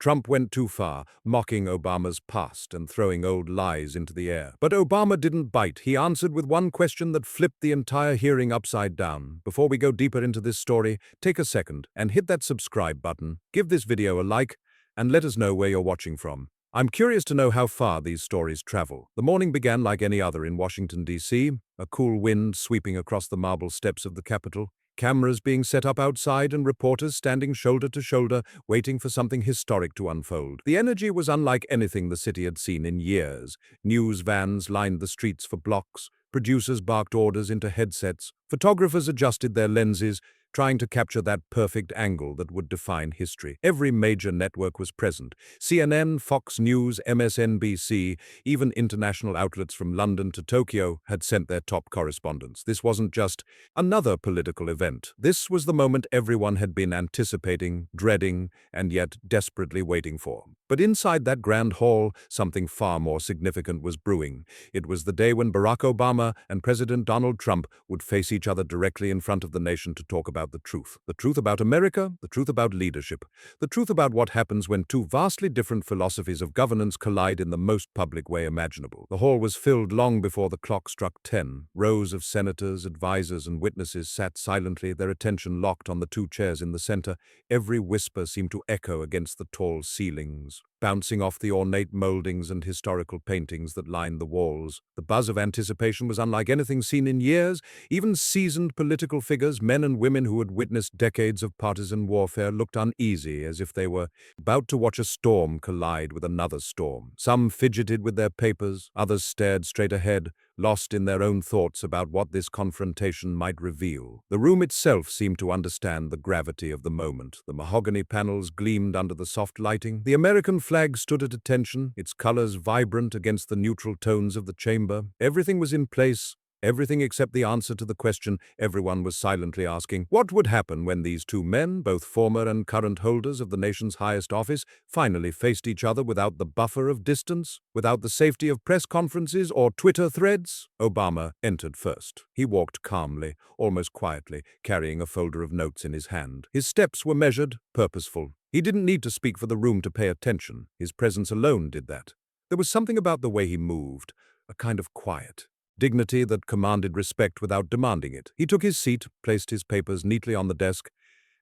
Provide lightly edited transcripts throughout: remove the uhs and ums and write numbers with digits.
Trump went too far, mocking Obama's past and throwing old lies into the air. But Obama didn't bite. He answered with one question that flipped the entire hearing upside down. Before we go deeper into this story, take a second and hit that subscribe button, give this video a like, and let us know where you're watching from. I'm curious to know how far these stories travel. The morning began like any other in Washington, D.C., a cool wind sweeping across the marble steps of the Capitol, cameras being set up outside and reporters standing shoulder to shoulder, waiting for something historic to unfold. The energy was unlike anything the city had seen in years. News vans lined the streets for blocks, producers barked orders into headsets, photographers adjusted their lenses, trying to capture that perfect angle that would define history. Every major network was present. CNN, Fox News, MSNBC, even international outlets from London to Tokyo had sent their top correspondents. This wasn't just another political event. This was the moment everyone had been anticipating, dreading, and yet desperately waiting for. But inside that grand hall, something far more significant was brewing. It was the day when Barack Obama and President Donald Trump would face each other directly in front of the nation to talk about the truth about America, the truth about leadership, the truth about what happens when two vastly different philosophies of governance collide in the most public way imaginable. The hall was filled long before the clock struck 10. Rows of senators, advisors, and witnesses sat silently, their attention locked on the two chairs in the center. Every whisper seemed to echo against the tall ceilings, bouncing off the ornate moldings and historical paintings that lined the walls. The buzz of anticipation was unlike anything seen in years. Even seasoned political figures, men and women who had witnessed decades of partisan warfare, looked uneasy, as if they were about to watch a storm collide with another storm. Some fidgeted with their papers, others stared straight ahead, lost in their own thoughts about what this confrontation might reveal. The room itself seemed to understand the gravity of the moment. The mahogany panels gleamed under the soft lighting. The American flag stood at attention, its colors vibrant against the neutral tones of the chamber. Everything was in place. Everything except the answer to the question everyone was silently asking: what would happen when these two men, both former and current holders of the nation's highest office, finally faced each other without the buffer of distance, without the safety of press conferences or Twitter threads? Obama entered first. He walked calmly, almost quietly, carrying a folder of notes in his hand. His steps were measured, purposeful. He didn't need to speak for the room to pay attention. His presence alone did that. There was something about the way he moved, a kind of quiet dignity that commanded respect without demanding it. He took his seat, placed his papers neatly on the desk,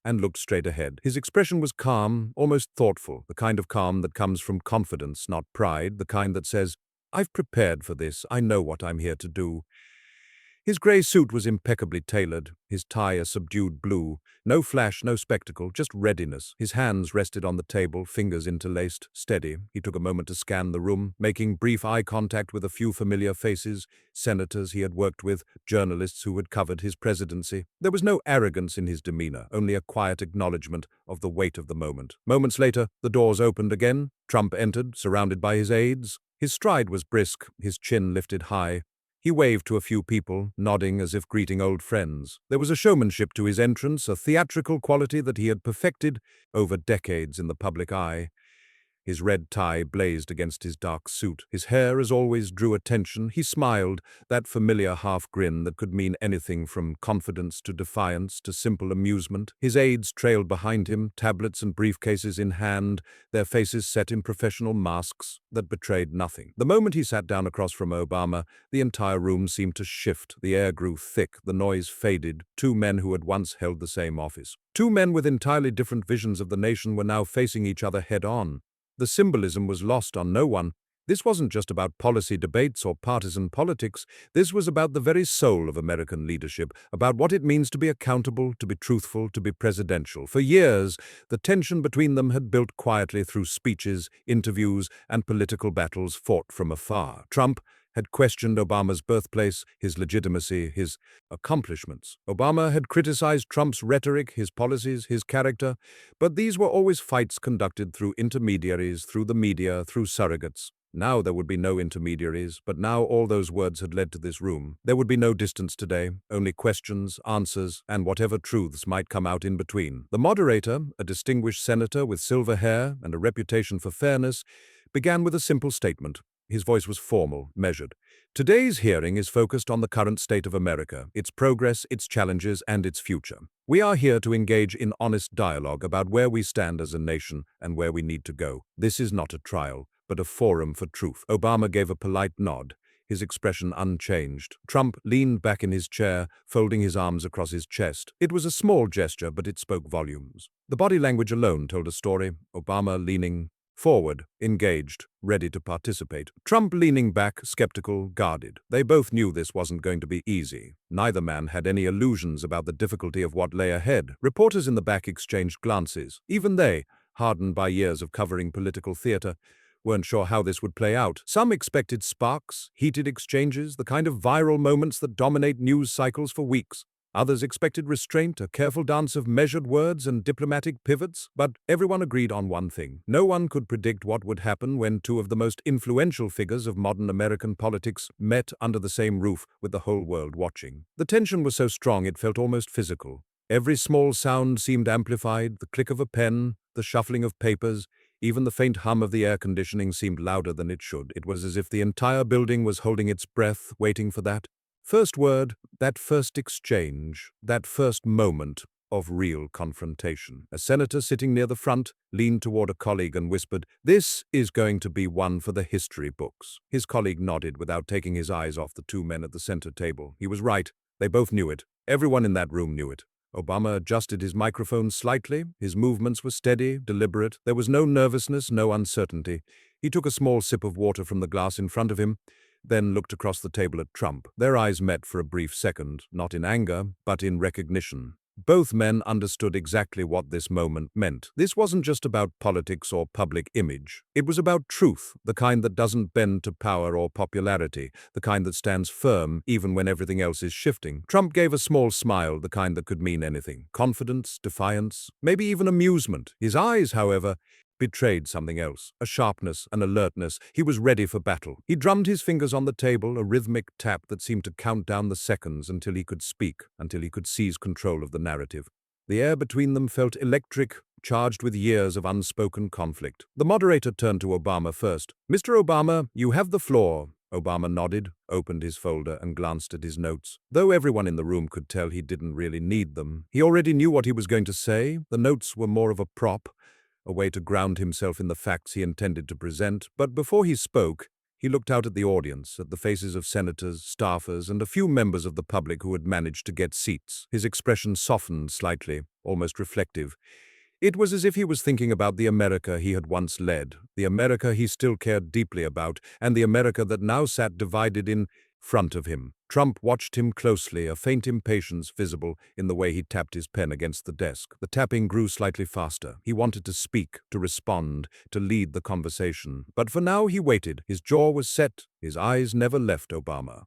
and looked straight ahead. His expression was calm, almost thoughtful, the kind of calm that comes from confidence, not pride, the kind that says, "I've prepared for this, I know what I'm here to do." His gray suit was impeccably tailored, his tie a subdued blue. No flash, no spectacle, just readiness. His hands rested on the table, fingers interlaced, steady. He took a moment to scan the room, making brief eye contact with a few familiar faces, senators he had worked with, journalists who had covered his presidency. There was no arrogance in his demeanor, only a quiet acknowledgement of the weight of the moment. Moments later, the doors opened again. Trump entered, surrounded by his aides. His stride was brisk, his chin lifted high. He waved to a few people, nodding as if greeting old friends. There was a showmanship to his entrance, a theatrical quality that he had perfected over decades in the public eye. His red tie blazed against his dark suit. His hair, as always, drew attention. He smiled, that familiar half grin that could mean anything from confidence to defiance to simple amusement. His aides trailed behind him, tablets and briefcases in hand, their faces set in professional masks that betrayed nothing. The moment he sat down across from Obama, the entire room seemed to shift. The air grew thick, the noise faded. Two men who had once held the same office. Two men with entirely different visions of the nation were now facing each other head-on. The symbolism was lost on no one. This wasn't just about policy debates or partisan politics. This was about the very soul of American leadership, about what it means to be accountable, to be truthful, to be presidential. For years, the tension between them had built quietly through speeches, interviews, and political battles fought from afar. Trump had questioned Obama's birthplace, his legitimacy, his accomplishments. Obama had criticized Trump's rhetoric, his policies, his character, but these were always fights conducted through intermediaries, through the media, through surrogates. Now there would be no intermediaries, but now all those words had led to this room. There would be no distance today, only questions, answers, and whatever truths might come out in between. The moderator, a distinguished senator with silver hair and a reputation for fairness, began with a simple statement. His voice was formal, measured. Today's hearing is focused on the current state of America, its progress, its challenges, and its future. We are here to engage in honest dialogue about where we stand as a nation and where we need to go. This is not a trial, but a forum for truth. Obama gave a polite nod, his expression unchanged. Trump leaned back in his chair, folding his arms across his chest. It was a small gesture, but it spoke volumes. The body language alone told a story. Obama leaning forward, engaged, ready to participate. Trump leaning back, skeptical, guarded. They both knew this wasn't going to be easy. Neither man had any illusions about the difficulty of what lay ahead. Reporters in the back exchanged glances. Even they, hardened by years of covering political theater, weren't sure how this would play out. Some expected sparks, heated exchanges, the kind of viral moments that dominate news cycles for weeks. Others expected restraint, a careful dance of measured words and diplomatic pivots, but everyone agreed on one thing. No one could predict what would happen when two of the most influential figures of modern American politics met under the same roof with the whole world watching. The tension was so strong it felt almost physical. Every small sound seemed amplified, the click of a pen, the shuffling of papers, even the faint hum of the air conditioning seemed louder than it should. It was as if the entire building was holding its breath, waiting for that first word, that first exchange, that first moment of real confrontation. A senator sitting near the front leaned toward a colleague and whispered, "This is going to be one for the history books." His colleague nodded without taking his eyes off the two men at the center table. He was right. They both knew it. Everyone in that room knew it. Obama adjusted his microphone slightly. His movements were steady, deliberate. There was no nervousness, no uncertainty. He took a small sip of water from the glass in front of him, then looked across the table at Trump. Their eyes met for a brief second, not in anger, but in recognition. Both men understood exactly what this moment meant. This wasn't just about politics or public image. It was about truth, the kind that doesn't bend to power or popularity, the kind that stands firm even when everything else is shifting. Trump gave a small smile, the kind that could mean anything. Confidence, defiance, maybe even amusement. His eyes, however, betrayed something else, a sharpness, an alertness. He was ready for battle. He drummed his fingers on the table, a rhythmic tap that seemed to count down the seconds until he could speak, until he could seize control of the narrative. The air between them felt electric, charged with years of unspoken conflict. The moderator turned to Obama first. "Mr. Obama, you have the floor." Obama nodded, opened his folder, and glanced at his notes. Though everyone in the room could tell he didn't really need them, he already knew what he was going to say. The notes were more of a prop, a way to ground himself in the facts he intended to present. But before he spoke, he looked out at the audience, at the faces of senators, staffers, and a few members of the public who had managed to get seats. His expression softened slightly, almost reflective. It was as if he was thinking about the America he had once led, the America he still cared deeply about, and the America that now sat divided in front of him. Trump watched him closely, a faint impatience visible in the way he tapped his pen against the desk. The tapping grew slightly faster. He wanted to speak, to respond, to lead the conversation. But for now he waited. His jaw was set. His eyes never left Obama.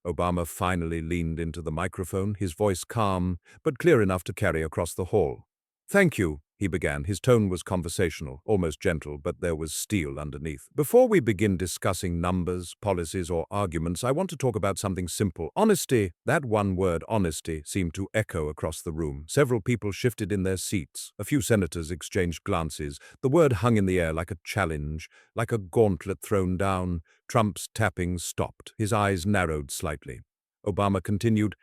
Obama finally leaned into the microphone, his voice calm, but clear enough to carry across the hall. "Thank you," he began. His tone was conversational, almost gentle, but there was steel underneath. "Before we begin discussing numbers, policies, or arguments, I want to talk about something simple. Honesty." That one word, honesty, seemed to echo across the room. Several people shifted in their seats. A few senators exchanged glances. The word hung in the air like a challenge, like a gauntlet thrown down. Trump's tapping stopped. His eyes narrowed slightly. Obama continued,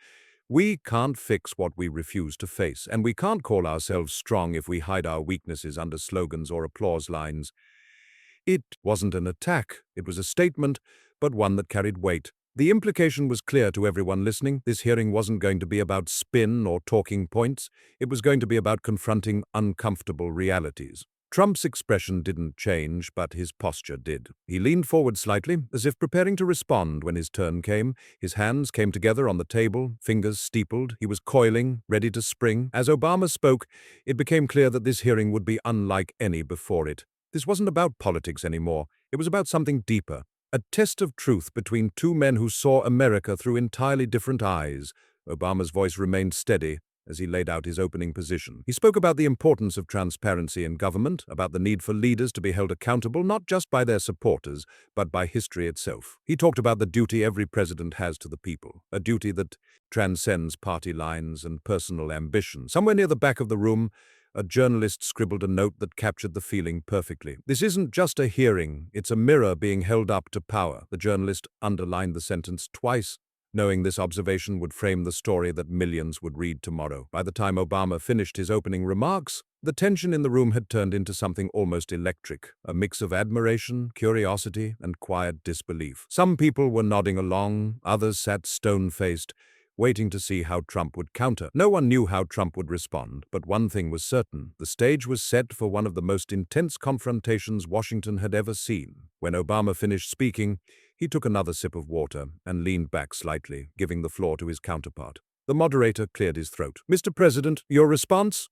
"We can't fix what we refuse to face, and we can't call ourselves strong if we hide our weaknesses under slogans or applause lines." It wasn't an attack, it was a statement, but one that carried weight. The implication was clear to everyone listening. This hearing wasn't going to be about spin or talking points. It was going to be about confronting uncomfortable realities. Trump's expression didn't change, but his posture did. He leaned forward slightly, as if preparing to respond when his turn came. His hands came together on the table, fingers steepled. He was coiling, ready to spring. As Obama spoke, it became clear that this hearing would be unlike any before it. This wasn't about politics anymore. It was about something deeper. A test of truth between two men who saw America through entirely different eyes. Obama's voice remained steady as he laid out his opening position. He spoke about the importance of transparency in government, about the need for leaders to be held accountable not just by their supporters, but by history itself. He talked about the duty every president has to the people, a duty that transcends party lines and personal ambition. Somewhere near the back of the room, A journalist scribbled a note that captured the feeling perfectly. "This isn't just a hearing, it's a mirror being held up to power." The journalist underlined the sentence twice, knowing this observation would frame the story that millions would read tomorrow. By the time Obama finished his opening remarks, the tension in the room had turned into something almost electric, a mix of admiration, curiosity, and quiet disbelief. Some people were nodding along, others sat stone-faced, waiting to see how Trump would counter. No one knew how Trump would respond, but one thing was certain: the stage was set for one of the most intense confrontations Washington had ever seen. When Obama finished speaking, he took another sip of water and leaned back slightly, giving the floor to his counterpart. The moderator cleared his throat. "Mr. President, your response?"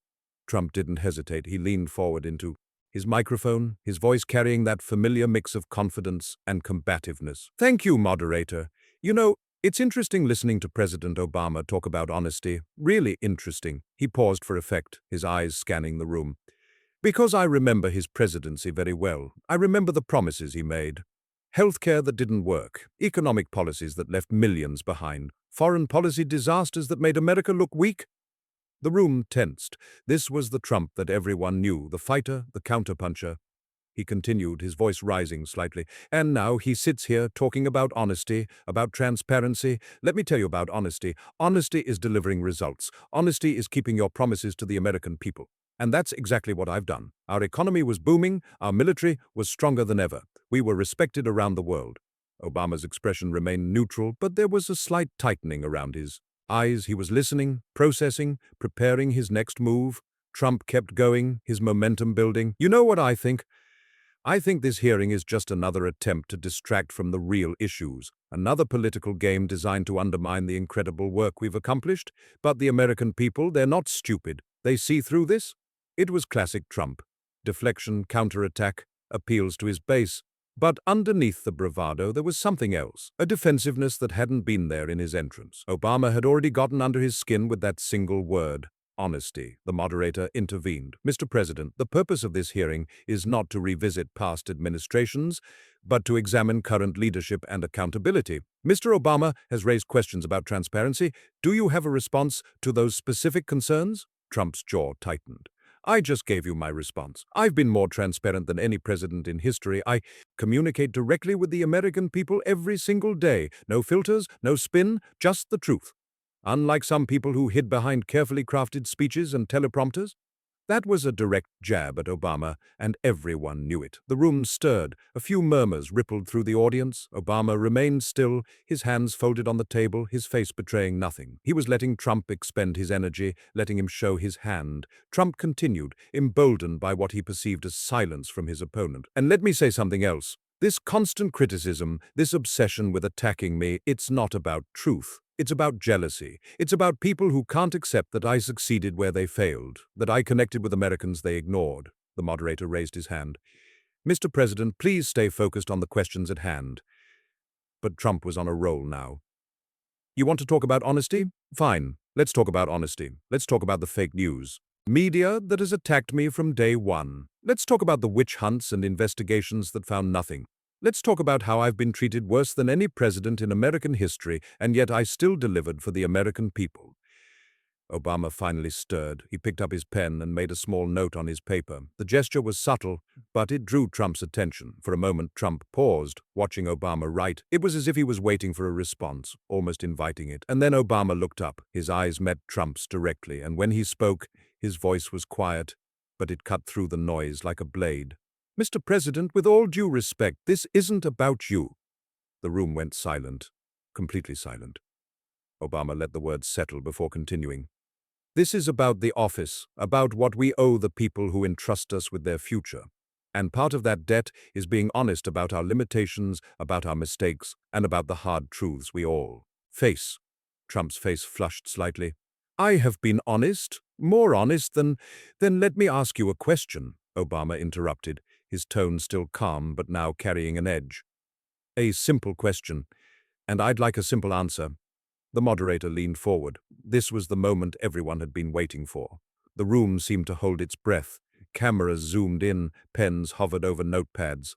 Trump didn't hesitate. He leaned forward into his microphone, his voice carrying that familiar mix of confidence and combativeness. "Thank you, moderator. You know, it's interesting listening to President Obama talk about honesty. Really interesting." He paused for effect, his eyes scanning the room. "Because I remember his presidency very well. I remember the promises he made. Healthcare that didn't work, economic policies that left millions behind, foreign policy disasters that made America look weak." The room tensed. This was the Trump that everyone knew, the fighter, the counterpuncher. He continued, his voice rising slightly. "And now he sits here talking about honesty, about transparency. Let me tell you about honesty. Honesty is delivering results. Honesty is keeping your promises to the American people. And that's exactly what I've done. Our economy was booming. Our military was stronger than ever. We were respected around the world." Obama's expression remained neutral, but there was a slight tightening around his eyes. He was listening, processing, preparing his next move. Trump kept going, his momentum building. "You know what I think? I think this hearing is just another attempt to distract from the real issues, another political game designed to undermine the incredible work we've accomplished. But the American people, they're not stupid. They see through this." It was classic Trump. Deflection, counterattack, appeals to his base. But underneath the bravado, there was something else, a defensiveness that hadn't been there in his entrance. Obama had already gotten under his skin with that single word: honesty. The moderator intervened. "Mr. President, the purpose of this hearing is not to revisit past administrations, but to examine current leadership and accountability. Mr. Obama has raised questions about transparency. Do you have a response to those specific concerns?" Trump's jaw tightened. "I just gave you my response. I've been more transparent than any president in history. I communicate directly with the American people every single day. No filters, no spin, just the truth. Unlike some people who hid behind carefully crafted speeches and teleprompters." That was a direct jab at Obama, and everyone knew it. The room stirred. A few murmurs rippled through the audience. Obama remained still, his hands folded on the table, his face betraying nothing. He was letting Trump expend his energy, letting him show his hand. Trump continued, emboldened by what he perceived as silence from his opponent. "And let me say something else. This constant criticism, this obsession with attacking me, it's not about truth. It's about jealousy. It's about people who can't accept that I succeeded where they failed, that I connected with Americans they ignored." The moderator raised his hand. "Mr. President, please stay focused on the questions at hand." But Trump was on a roll now. "You want to talk about honesty? Fine. Let's talk about honesty. Let's talk about the fake news media that has attacked me from day one. Let's talk about the witch hunts and investigations that found nothing. Let's talk about how I've been treated worse than any president in American history, and yet I still delivered for the American people." Obama finally stirred. He picked up his pen and made a small note on his paper. The gesture was subtle, but it drew Trump's attention. For a moment, Trump paused, watching Obama write. It was as if he was waiting for a response, almost inviting it. And then Obama looked up. His eyes met Trump's directly, and when he spoke, his voice was quiet, but it cut through the noise like a blade. "Mr. President, with all due respect, this isn't about you." The room went silent, completely silent. Obama let the words settle before continuing. "This is about the office, about what we owe the people who entrust us with their future. And part of that debt is being honest about our limitations, about our mistakes, and about the hard truths we all face." Trump's face flushed slightly. "I have been honest, more honest than let me ask you a question," Obama interrupted, his tone still calm but now carrying an edge. "A simple question, and I'd like a simple answer." The moderator leaned forward. This was the moment everyone had been waiting for. The room seemed to hold its breath. Cameras zoomed in, pens hovered over notepads.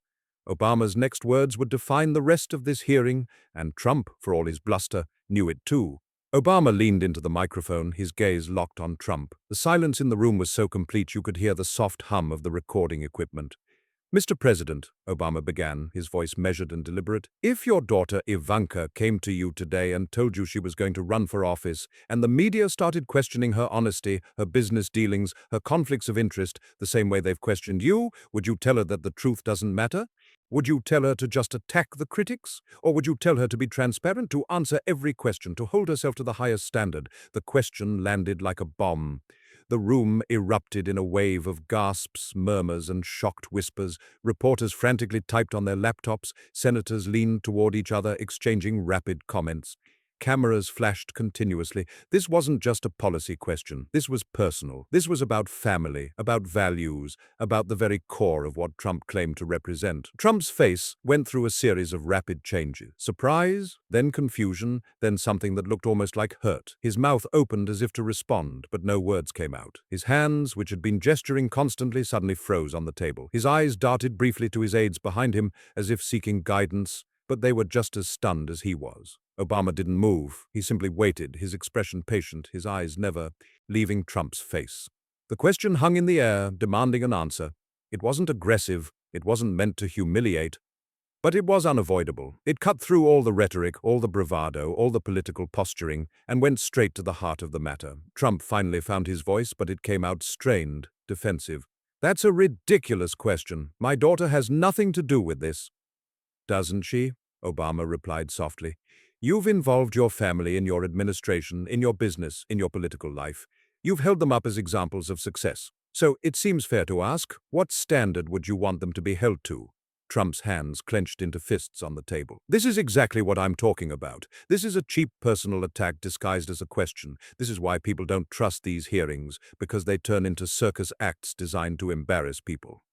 Obama's next words would define the rest of this hearing, and Trump, for all his bluster, knew it too. Obama leaned into the microphone, his gaze locked on Trump. The silence in the room was so complete you could hear the soft hum of the recording equipment. Mr. President, Obama began, his voice measured and deliberate, if your daughter Ivanka came to you today and told you she was going to run for office, and the media started questioning her honesty, her business dealings, her conflicts of interest, the same way they've questioned you, would you tell her that the truth doesn't matter? Would you tell her to just attack the critics? Or would you tell her to be transparent, to answer every question, to hold herself to the highest standard? The question landed like a bomb. The room erupted in a wave of gasps, murmurs, and shocked whispers. Reporters frantically typed on their laptops. Senators leaned toward each other, exchanging rapid comments. Cameras flashed continuously. This wasn't just a policy question. This was personal. This was about family, about values, about the very core of what Trump claimed to represent. Trump's face went through a series of rapid changes. Surprise, then confusion, then something that looked almost like hurt. His mouth opened as if to respond, but no words came out. His hands, which had been gesturing constantly, suddenly froze on the table. His eyes darted briefly to his aides behind him, as if seeking guidance, but they were just as stunned as he was. Obama didn't move. He simply waited, his expression patient, his eyes never leaving Trump's face. The question hung in the air, demanding an answer. It wasn't aggressive, it wasn't meant to humiliate, but it was unavoidable. It cut through all the rhetoric, all the bravado, all the political posturing, and went straight to the heart of the matter. Trump finally found his voice, but it came out strained, defensive. That's a ridiculous question. My daughter has nothing to do with this. Doesn't she? Obama replied softly. You've involved your family in your administration, in your business, in your political life. You've held them up as examples of success. So it seems fair to ask, what standard would you want them to be held to? Trump's hands clenched into fists on the table. This is exactly what I'm talking about. This is a cheap personal attack disguised as a question. This is why people don't trust these hearings, because they turn into circus acts designed to embarrass people.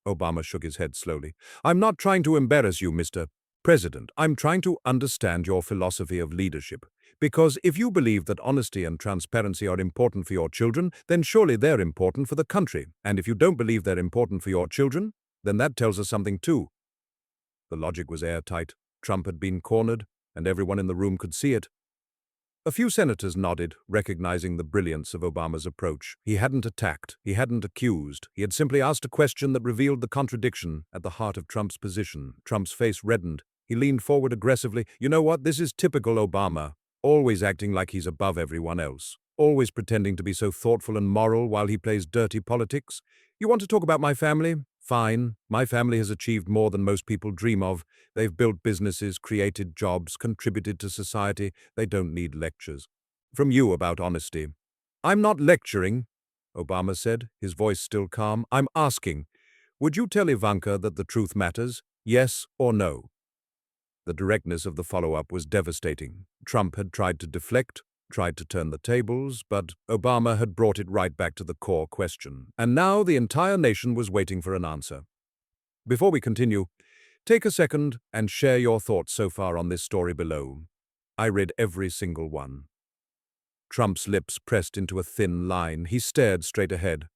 Obama shook his head slowly. I'm not trying to embarrass you, Mr. President. I'm trying to understand your philosophy of leadership. Because if you believe that honesty and transparency are important for your children, then surely they're important for the country. And if you don't believe they're important for your children, then that tells us something too. The logic was airtight. Trump had been cornered, and everyone in the room could see it. A few senators nodded, recognizing the brilliance of Obama's approach. He hadn't attacked, he hadn't accused. He had simply asked a question that revealed the contradiction at the heart of Trump's position. Trump's face reddened. He leaned forward aggressively. You know what? This is typical Obama. Always acting like he's above everyone else. Always pretending to be so thoughtful and moral while he plays dirty politics. You want to talk about my family? Fine. My family has achieved more than most people dream of. They've built businesses, created jobs, contributed to society. They don't need lectures from you about honesty. I'm not lecturing, Obama said, his voice still calm. I'm asking, would you tell Ivanka that the truth matters? Yes or no? The directness of the follow-up was devastating. Trump had tried to deflect, tried to turn the tables, but Obama had brought it right back to the core question. And now the entire nation was waiting for an answer. Before we continue, take a second and share your thoughts so far on this story below. I read every single one. Trump's lips pressed into a thin line. He stared straight ahead,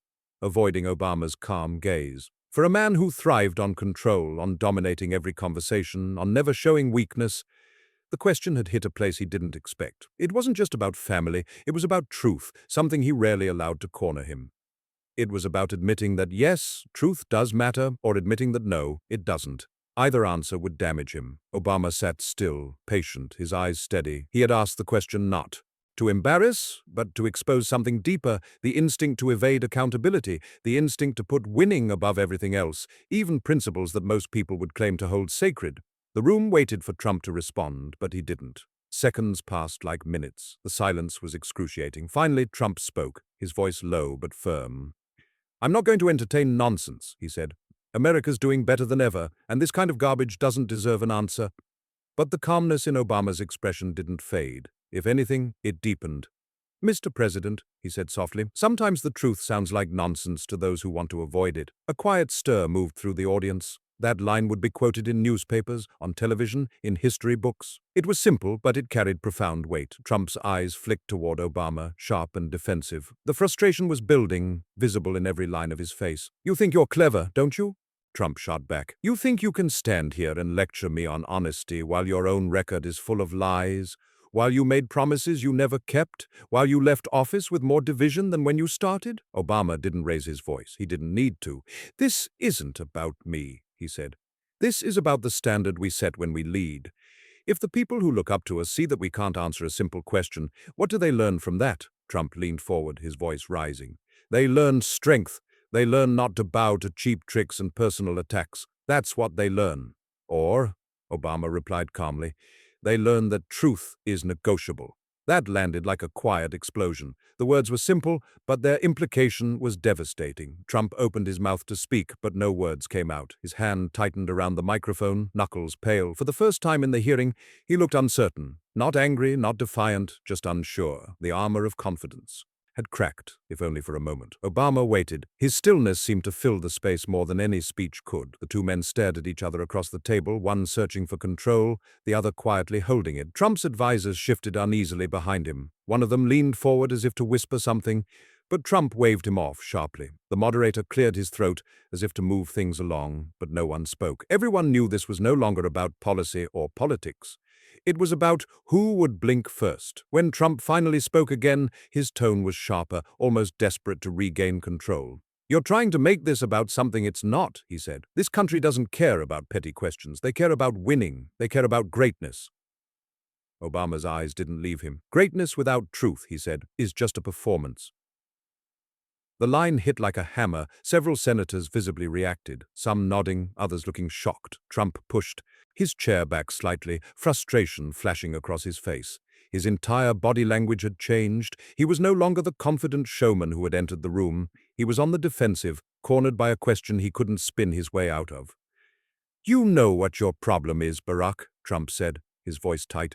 avoiding Obama's calm gaze. For a man who thrived on control, on dominating every conversation, on never showing weakness, the question had hit a place he didn't expect. It wasn't just about family, it was about truth, something he rarely allowed to corner him. It was about admitting that yes, truth does matter, or admitting that no, it doesn't. Either answer would damage him. Obama sat still, patient, his eyes steady. He had asked the question not to embarrass, but to expose something deeper, the instinct to evade accountability, the instinct to put winning above everything else, even principles that most people would claim to hold sacred. The room waited for Trump to respond, but he didn't. Seconds passed like minutes. The silence was excruciating. Finally, Trump spoke, his voice low but firm. I'm not going to entertain nonsense, he said. America's doing better than ever, and this kind of garbage doesn't deserve an answer. But the calmness in Obama's expression didn't fade. If anything, it deepened. Mr. President, he said softly, sometimes the truth sounds like nonsense to those who want to avoid it. A quiet stir moved through the audience. That line would be quoted in newspapers, on television, in history books. It was simple, but it carried profound weight. Trump's eyes flicked toward Obama, sharp and defensive. The frustration was building, visible in every line of his face. You think you're clever, don't you? Trump shot back. You think you can stand here and lecture me on honesty while your own record is full of lies? While you made promises you never kept? While you left office with more division than when you started? Obama didn't raise his voice. He didn't need to. This isn't about me, he said. This is about the standard we set when we lead. If the people who look up to us see that we can't answer a simple question, what do they learn from that? Trump leaned forward, his voice rising. They learn strength. They learn not to bow to cheap tricks and personal attacks. That's what they learn. Or, Obama replied calmly, they learn that truth is negotiable. That landed like a quiet explosion. The words were simple, but their implication was devastating. Trump opened his mouth to speak, but no words came out. His hand tightened around the microphone, knuckles pale. For the first time in the hearing, he looked uncertain. Not angry, not defiant, just unsure. The armor of confidence had cracked, if only for a moment. Obama waited. His stillness seemed to fill the space more than any speech could. The two men stared at each other across the table, one searching for control, the other quietly holding it. Trump's advisors shifted uneasily behind him. One of them leaned forward as if to whisper something, but Trump waved him off sharply. The moderator cleared his throat as if to move things along, but no one spoke. Everyone knew this was no longer about policy or politics. It was about who would blink first. When Trump finally spoke again, his tone was sharper, almost desperate to regain control. You're trying to make this about something it's not, he said. This country doesn't care about petty questions. They care about winning. They care about greatness. Obama's eyes didn't leave him. Greatness without truth, he said, is just a performance. The line hit like a hammer. Several senators visibly reacted, some nodding, others looking shocked. Trump pushed his chair back slightly, frustration flashing across his face. His entire body language had changed. He was no longer the confident showman who had entered the room. He was on the defensive, cornered by a question he couldn't spin his way out of. You know what your problem is, Barack, Trump said, his voice tight.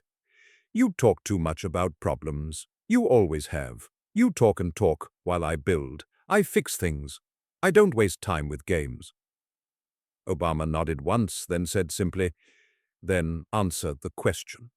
You talk too much about problems. You always have. You talk and talk while I build. I fix things. I don't waste time with games. Obama nodded once, then said simply, then answer the question.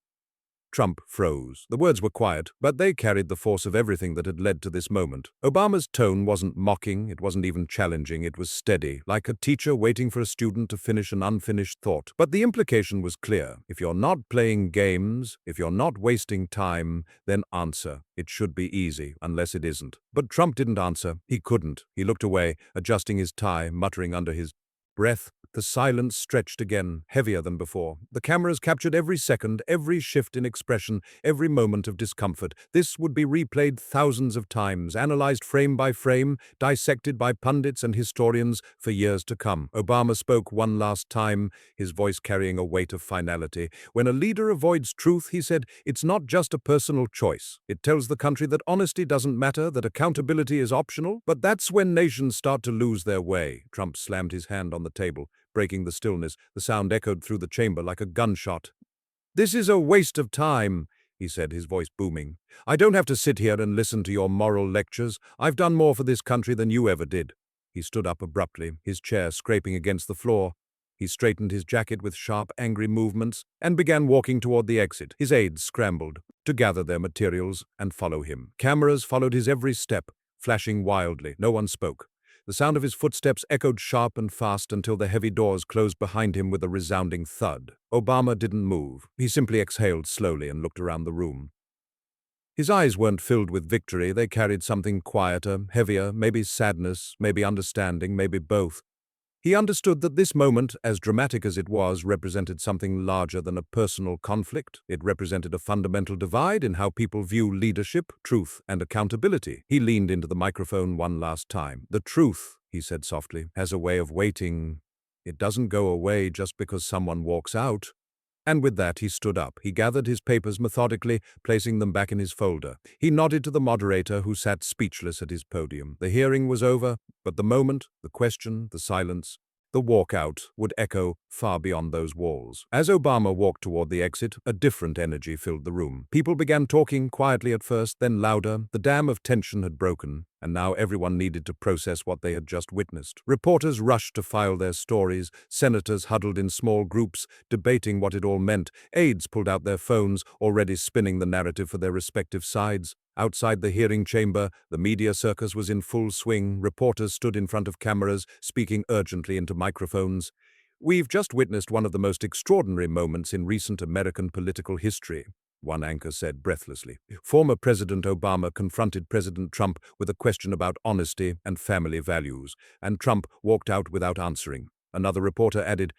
Trump froze. The words were quiet, but they carried the force of everything that had led to this moment. Obama's tone wasn't mocking, it wasn't even challenging, it was steady, like a teacher waiting for a student to finish an unfinished thought. But the implication was clear. If you're not playing games, if you're not wasting time, then answer. It should be easy, unless it isn't. But Trump didn't answer. He couldn't. He looked away, adjusting his tie, muttering under his breath. The silence stretched again, heavier than before. The cameras captured every second, every shift in expression, every moment of discomfort. This would be replayed thousands of times, analyzed frame by frame, dissected by pundits and historians for years to come. Obama spoke one last time, his voice carrying a weight of finality. When a leader avoids truth, he said, it's not just a personal choice. It tells the country that honesty doesn't matter, that accountability is optional. But that's when nations start to lose their way. Trump slammed his hand on the table, breaking the stillness. The sound echoed through the chamber like a gunshot. This is a waste of time, he said, his voice booming. I don't have to sit here and listen to your moral lectures. I've done more for this country than you ever did. He stood up abruptly, his chair scraping against the floor. He straightened his jacket with sharp, angry movements and began walking toward the exit. His aides scrambled to gather their materials and follow him. Cameras followed his every step, flashing wildly. No one spoke. The sound of his footsteps echoed sharp and fast until the heavy doors closed behind him with a resounding thud. Obama didn't move. He simply exhaled slowly and looked around the room. His eyes weren't filled with victory. They carried something quieter, heavier, maybe sadness, maybe understanding, maybe both. He understood that this moment, as dramatic as it was, represented something larger than a personal conflict. It represented a fundamental divide in how people view leadership, truth, and accountability. He leaned into the microphone one last time. The truth, he said softly, has a way of waiting. It doesn't go away just because someone walks out. And with that, he stood up. He gathered his papers methodically, placing them back in his folder. He nodded to the moderator, who sat speechless at his podium. The hearing was over, but the moment, the question, the silence, the walkout would echo far beyond those walls. As Obama walked toward the exit, a different energy filled the room. People began talking, quietly at first, then louder. The dam of tension had broken, and now everyone needed to process what they had just witnessed. Reporters rushed to file their stories. Senators huddled in small groups, debating what it all meant. Aides pulled out their phones, already spinning the narrative for their respective sides. Outside the hearing chamber, the media circus was in full swing. Reporters stood in front of cameras, speaking urgently into microphones. We've just witnessed one of the most extraordinary moments in recent American political history. one anchor said breathlessly. Former President Obama confronted President Trump with a question about honesty and family values, and Trump walked out without answering. Another reporter added,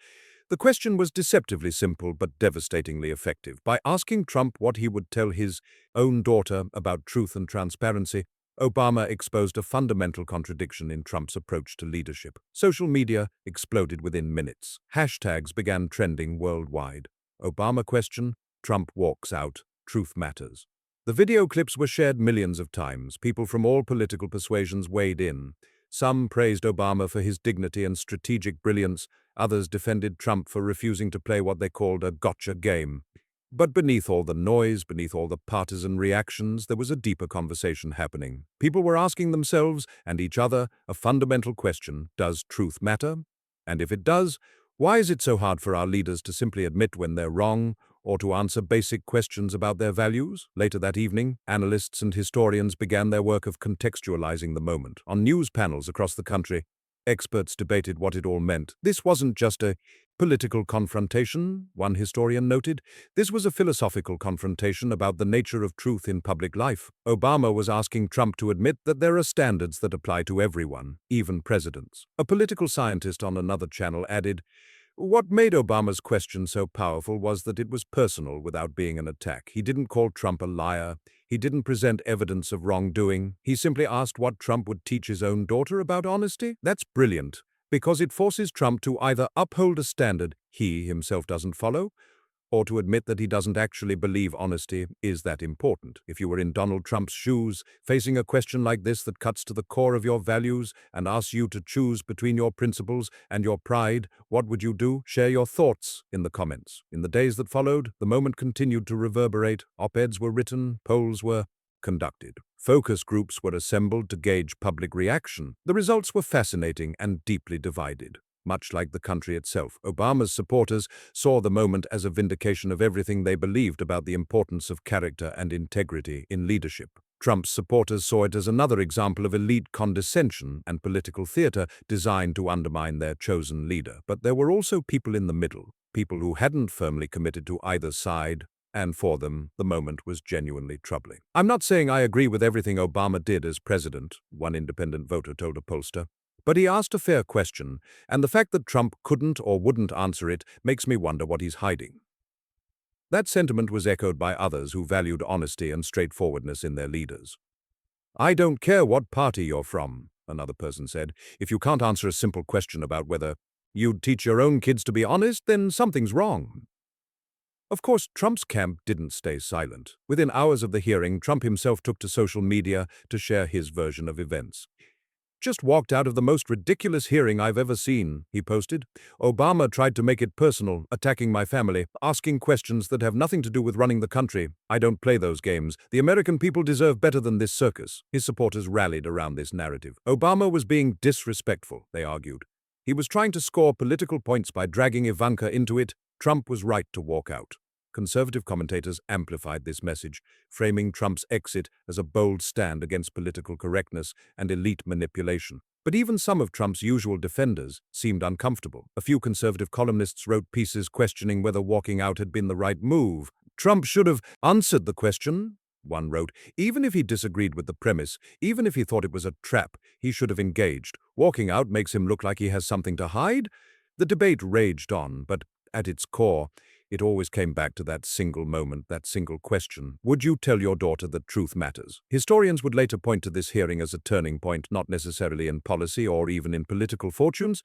the question was deceptively simple but devastatingly effective. By asking Trump what he would tell his own daughter about truth and transparency, Obama exposed a fundamental contradiction in Trump's approach to leadership. Social media exploded within minutes. Hashtags began trending worldwide. Obama question, Trump walks out, truth matters. The video clips were shared millions of times. People from all political persuasions weighed in. Some praised Obama for his dignity and strategic brilliance. Others defended Trump for refusing to play what they called a gotcha game. But beneath all the noise, beneath all the partisan reactions, there was a deeper conversation happening. People were asking themselves and each other a fundamental question: does truth matter? And if it does, why is it so hard for our leaders to simply admit when they're wrong or to answer basic questions about their values? Later that evening, analysts and historians began their work of contextualizing the moment. On news panels across the country, experts debated what it all meant. This wasn't just a political confrontation, one historian noted. This was a philosophical confrontation about the nature of truth in public life. Obama was asking Trump to admit that there are standards that apply to everyone, even presidents. A political scientist on another channel added, what made Obama's question so powerful was that it was personal without being an attack. He didn't call Trump a liar. He didn't present evidence of wrongdoing. He simply asked what Trump would teach his own daughter about honesty. That's brilliant, because it forces Trump to either uphold a standard he himself doesn't follow, or to admit that he doesn't actually believe honesty is that important. If you were in Donald Trump's shoes, facing a question like this that cuts to the core of your values and asks you to choose between your principles and your pride, what would you do? Share your thoughts in the comments. In the days that followed, the moment continued to reverberate. Op-eds were written, polls were conducted. Focus groups were assembled to gauge public reaction. The results were fascinating and deeply divided. Much like the country itself, Obama's supporters saw the moment as a vindication of everything they believed about the importance of character and integrity in leadership. Trump's supporters saw it as another example of elite condescension and political theater designed to undermine their chosen leader. But there were also people in the middle, people who hadn't firmly committed to either side, and for them, the moment was genuinely troubling. I'm not saying I agree with everything Obama did as president, one independent voter told a pollster. But he asked a fair question, and the fact that Trump couldn't or wouldn't answer it makes me wonder what he's hiding. That sentiment was echoed by others who valued honesty and straightforwardness in their leaders. I don't care what party you're from, another person said. If you can't answer a simple question about whether you'd teach your own kids to be honest, then something's wrong. Of course, Trump's camp didn't stay silent. Within hours of the hearing, Trump himself took to social media to share his version of events. Just walked out of the most ridiculous hearing I've ever seen, he posted. Obama tried to make it personal, attacking my family, asking questions that have nothing to do with running the country. I don't play those games. The American people deserve better than this circus. His supporters rallied around this narrative. Obama was being disrespectful, they argued. He was trying to score political points by dragging Ivanka into it. Trump was right to walk out. Conservative commentators amplified this message, framing Trump's exit as a bold stand against political correctness and elite manipulation. But even some of Trump's usual defenders seemed uncomfortable. A few conservative columnists wrote pieces questioning whether walking out had been the right move. Trump should have answered the question, one wrote. Even if he disagreed with the premise, even if he thought it was a trap, he should have engaged. Walking out makes him look like he has something to hide. The debate raged on, but at its core, it always came back to that single moment, that single question. Would you tell your daughter that truth matters? Historians would later point to this hearing as a turning point, not necessarily in policy or even in political fortunes,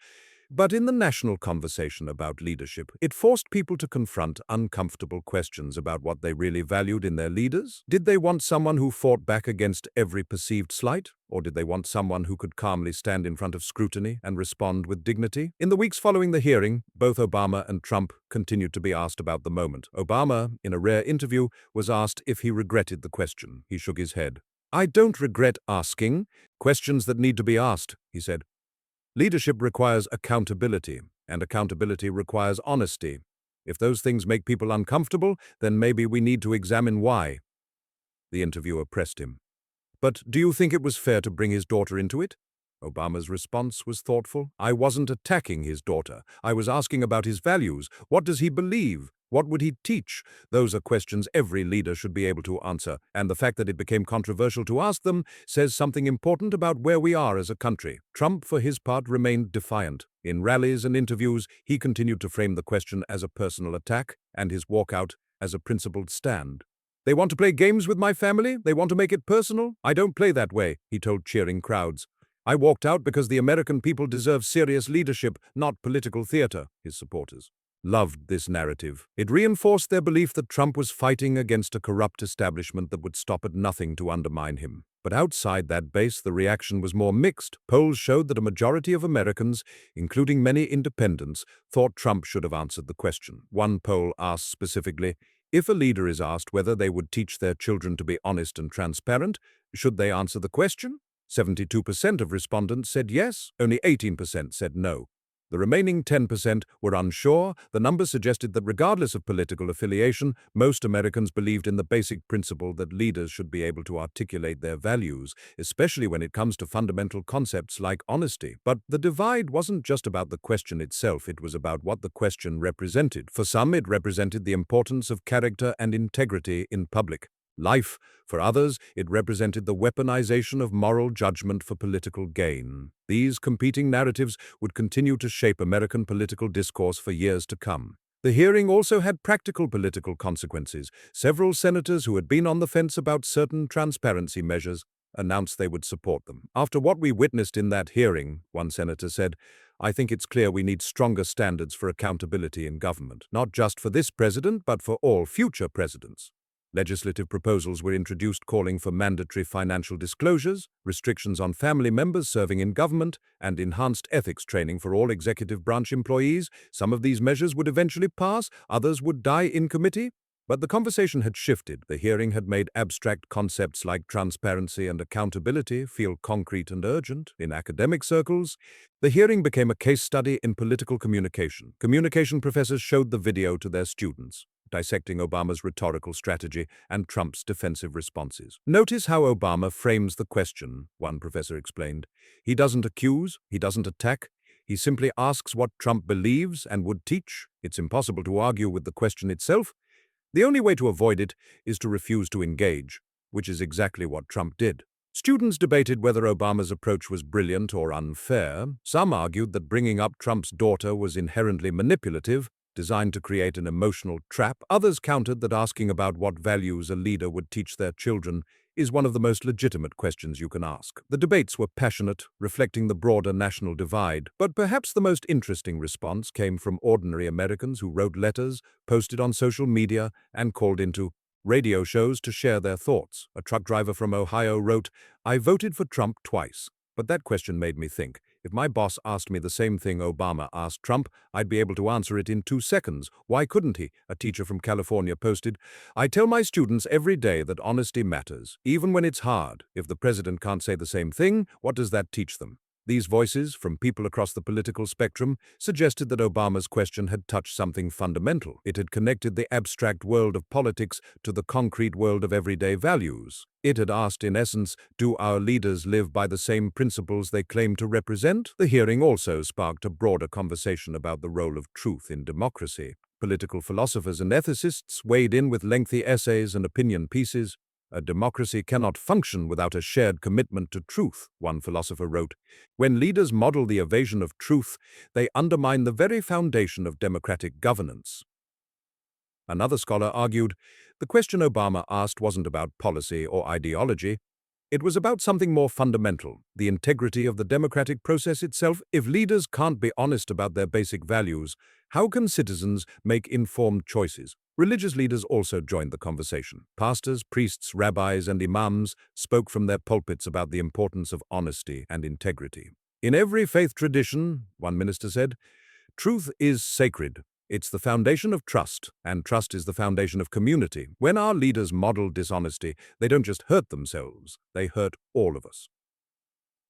but in the national conversation about leadership. It forced people to confront uncomfortable questions about what they really valued in their leaders. Did they want someone who fought back against every perceived slight? Or did they want someone who could calmly stand in front of scrutiny and respond with dignity? In the weeks following the hearing, both Obama and Trump continued to be asked about the moment. Obama, in a rare interview, was asked if he regretted the question. He shook his head. I don't regret asking questions that need to be asked, he said. Leadership requires accountability, and accountability requires honesty. If those things make people uncomfortable, then maybe we need to examine why. The interviewer pressed him. But do you think it was fair to bring his daughter into it? Obama's response was thoughtful. I wasn't attacking his daughter. I was asking about his values. What does he believe? What would he teach? Those are questions every leader should be able to answer, and the fact that it became controversial to ask them says something important about where we are as a country. Trump, for his part, remained defiant. In rallies and interviews, he continued to frame the question as a personal attack and his walkout as a principled stand. They want to play games with my family? They want to make it personal? I don't play that way, he told cheering crowds. I walked out because the American people deserve serious leadership, not political theater, his supporters loved this narrative. It reinforced their belief that Trump was fighting against a corrupt establishment that would stop at nothing to undermine him. But outside that base, the reaction was more mixed. Polls showed that a majority of Americans, including many independents, thought Trump should have answered the question. One poll asked specifically, if a leader is asked whether they would teach their children to be honest and transparent, should they answer the question? 72% of respondents said yes, only 18% said no. The remaining 10% were unsure. The numbers suggested that regardless of political affiliation, most Americans believed in the basic principle that leaders should be able to articulate their values, especially when it comes to fundamental concepts like honesty. But the divide wasn't just about the question itself, it was about what the question represented. For some, it represented the importance of character and integrity in public life. For others, it represented the weaponization of moral judgment for political gain. These competing narratives would continue to shape American political discourse for years to come. The hearing also had practical political consequences. Several senators who had been on the fence about certain transparency measures announced they would support them. After what we witnessed in that hearing, one senator said, I think it's clear we need stronger standards for accountability in government, not just for this president, but for all future presidents. Legislative proposals were introduced calling for mandatory financial disclosures, restrictions on family members serving in government, and enhanced ethics training for all executive branch employees. Some of these measures would eventually pass, others would die in committee. But the conversation had shifted. The hearing had made abstract concepts like transparency and accountability feel concrete and urgent. In academic circles, the hearing became a case study in political communication. Communication professors showed the video to their students, dissecting Obama's rhetorical strategy and Trump's defensive responses. Notice how Obama frames the question, one professor explained. He doesn't accuse, he doesn't attack, he simply asks what Trump believes and would teach. It's impossible to argue with the question itself. The only way to avoid it is to refuse to engage, which is exactly what Trump did. Students debated whether Obama's approach was brilliant or unfair. Some argued that bringing up Trump's daughter was inherently manipulative, designed to create an emotional trap. Others countered that asking about what values a leader would teach their children is one of the most legitimate questions you can ask. The debates were passionate, reflecting the broader national divide, but perhaps the most interesting response came from ordinary Americans who wrote letters, posted on social media, and called into radio shows to share their thoughts. A truck driver from Ohio wrote, I voted for Trump twice, but that question made me think. If my boss asked me the same thing Obama asked Trump, I'd be able to answer it in 2 seconds. Why couldn't he? A teacher from California posted, I tell my students every day that honesty matters, even when it's hard. If the president can't say the same thing, what does that teach them? These voices, from people across the political spectrum, suggested that Obama's question had touched something fundamental. It had connected the abstract world of politics to the concrete world of everyday values. It had asked, in essence, do our leaders live by the same principles they claim to represent? The hearing also sparked a broader conversation about the role of truth in democracy. Political philosophers and ethicists weighed in with lengthy essays and opinion pieces. A democracy cannot function without a shared commitment to truth, one philosopher wrote. When leaders model the evasion of truth, they undermine the very foundation of democratic governance. Another scholar argued, the question Obama asked wasn't about policy or ideology. It was about something more fundamental, the integrity of the democratic process itself. If leaders can't be honest about their basic values, how can citizens make informed choices? Religious leaders also joined the conversation. Pastors, priests, rabbis, and imams spoke from their pulpits about the importance of honesty and integrity. In every faith tradition, one minister said, truth is sacred. It's the foundation of trust, and trust is the foundation of community. When our leaders model dishonesty, they don't just hurt themselves, they hurt all of us.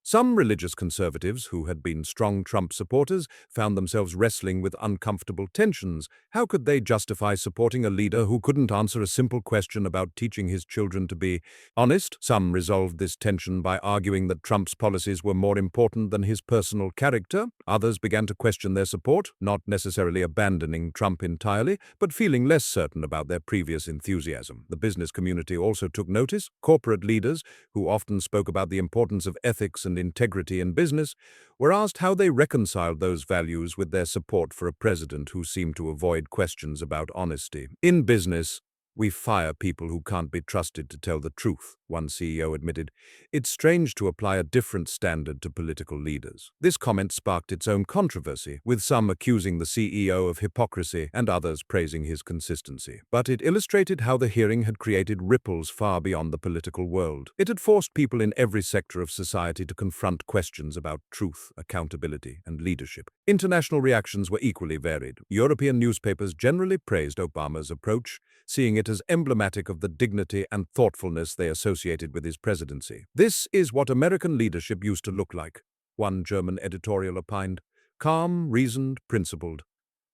Some religious conservatives, who had been strong Trump supporters, found themselves wrestling with uncomfortable tensions. How could they justify supporting a leader who couldn't answer a simple question about teaching his children to be honest? Some resolved this tension by arguing that Trump's policies were more important than his personal character. Others began to question their support, not necessarily abandoning Trump entirely, but feeling less certain about their previous enthusiasm. The business community also took notice. Corporate leaders, who often spoke about the importance of ethics and integrity in business, were asked how they reconciled those values with their support for a president who seemed to avoid questions about honesty. In business, we fire people who can't be trusted to tell the truth, one CEO admitted. It's strange to apply a different standard to political leaders. This comment sparked its own controversy, with some accusing the CEO of hypocrisy and others praising his consistency. But it illustrated how the hearing had created ripples far beyond the political world. It had forced people in every sector of society to confront questions about truth, accountability, and leadership. International reactions were equally varied. European newspapers generally praised Obama's approach, seeing it as emblematic of the dignity and thoughtfulness they associated with his presidency. "This is what American leadership used to look like," one German editorial opined. "Calm, reasoned, principled.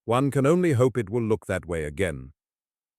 One can only hope it will look that way again."